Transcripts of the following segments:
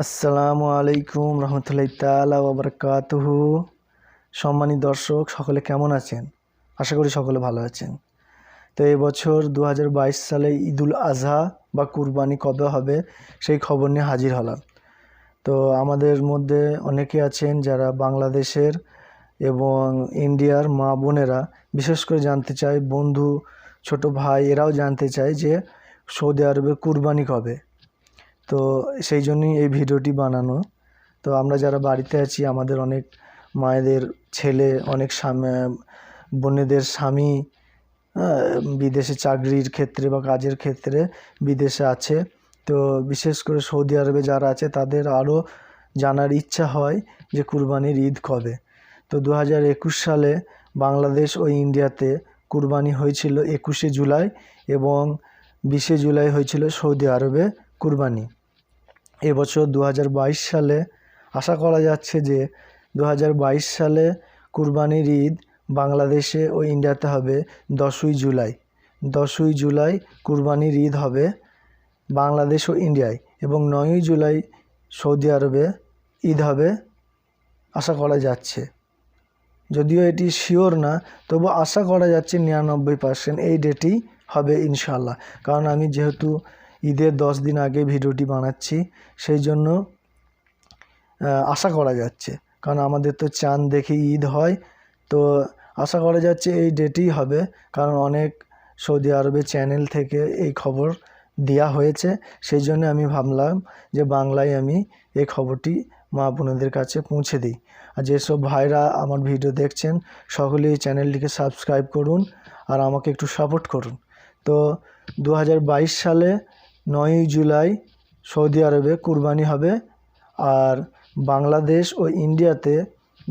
আসসালামু আলাইকুম রহমতুল্লাহি তাআলা ওয়া বারাকাতুহু। সম্মানিত দর্শক সকলে কেমন আছেন? আশা করি সকলে ভালো আছেন। তো এই বছর 2022 সালে ঈদুল আজহা বা কুরবানি কবে হবে সেই খবর নিয়ে হাজির হলাম। তো আমাদের মধ্যে অনেকে আছেন যারা বাংলাদেশের এবং ইন্ডিয়ার মা বোনেরা বিশেষ করে জানতে চায়, বন্ধু ছোট ভাই এরাও জানতে চায় যে সৌদি আরবে কুরবানি কবে। তো সেই জন্যই এই ভিডিওটি বানানো। তো আমরা যারা বাড়িতে আছি, আমাদের অনেক মায়েদের ছেলে, অনেক বোনেদের স্বামী বিদেশে চাকরির ক্ষেত্রে বা কাজের ক্ষেত্রে বিদেশে আছে। তো বিশেষ করে সৌদি আরবে যারা আছে তাদের আরও জানার ইচ্ছা হয় যে কুরবানির ঈদ কবে। তো 2021 সালে বাংলাদেশ ও ইন্ডিয়াতে কুরবানি হয়েছিল 21শে জুলাই এবং 20শে জুলাই হয়েছিল সৌদি আরবে কুরবানি। এবছর 2022 সালে আশা করা যাচ্ছে যে 2022 সালে কুরবানির ঈদ বাংলাদেশে ও ইন্ডিয়াতে হবে 10ই জুলাই। 10ই জুলাই কুরবানির ঈদ হবে বাংলাদেশ ও ইন্ডিয়ায় এবং 9ই জুলাই সৌদি আরবে ঈদ হবে আশা করা যাচ্ছে। যদিও এটি শিওর না, তবু আশা করা যাচ্ছে 99% এই ডেটেই হবে ইনশাল্লাহ। কারণ আমি যেহেতু ঈদের 10 দিন আগে ভিডিওটি বানাচ্ছি, সেই জন্য আশা করা যাচ্ছে। কারণ আমাদের তো চাঁদ দেখে ঈদ হয়। তো আশা করা যাচ্ছে এই ডেটেই হবে, কারণ অনেক সৌদি আরবের চ্যানেল থেকে এই খবর দেওয়া হয়েছে। সেই জন্য আমি ভাবলাম যে বাংলায় আমি এই খবরটি মা বোনেদের কাছে পৌঁছে দিই। আর যেসব ভাইরা আমার ভিডিও দেখছেন সকলেই এই চ্যানেলটিকে সাবস্ক্রাইব করুন আর আমাকে একটু সাপোর্ট করুন। তো 2022 সালে 9ই জুলাই সৌদি আরবে কুরবানি হবে আর বাংলাদেশ ও ইন্ডিয়াতে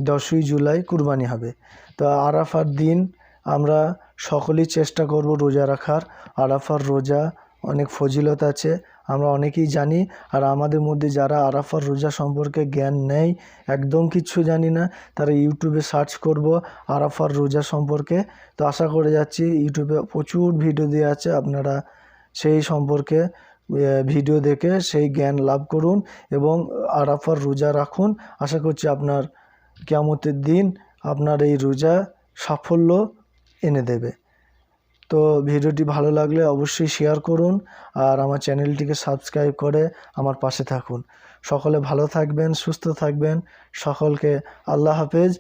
10ই জুলাই কুরবানি হবে। তো আরাফার দিন আমরা সকলেই চেষ্টা করব রোজা রাখার। আরাফার রোজা অনেক ফজিলত আছে, আমরা অনেকেই জানি। আর আমাদের মধ্যে যারা আরাফার রোজা সম্পর্কে জ্ঞান নেই, একদম কিচ্ছু জানি না, তারা ইউটিউবে সার্চ করব আরাফার রোজা সম্পর্কে। তো আশা করে যাচ্ছি ইউটিউবে প্রচুর ভিডিও দেওয়া আছে, আপনারা সেই সম্পর্কে ভিডিও দেখে সেই জ্ঞান লাভ করুন এবং আরাফার রোজা রাখুন। আশা করছি আপনার কিয়ামতের দিন আপনার এই রোজা সাফল্য এনে দেবে। তো ভিডিওটি ভালো লাগলে অবশ্যই শেয়ার করুন আর আমার চ্যানেলটিকে সাবস্ক্রাইব করে আমার পাশে থাকুন। সকলে ভালো থাকবেন, সুস্থ থাকবেন। সকলকে আল্লাহ হাফেজ।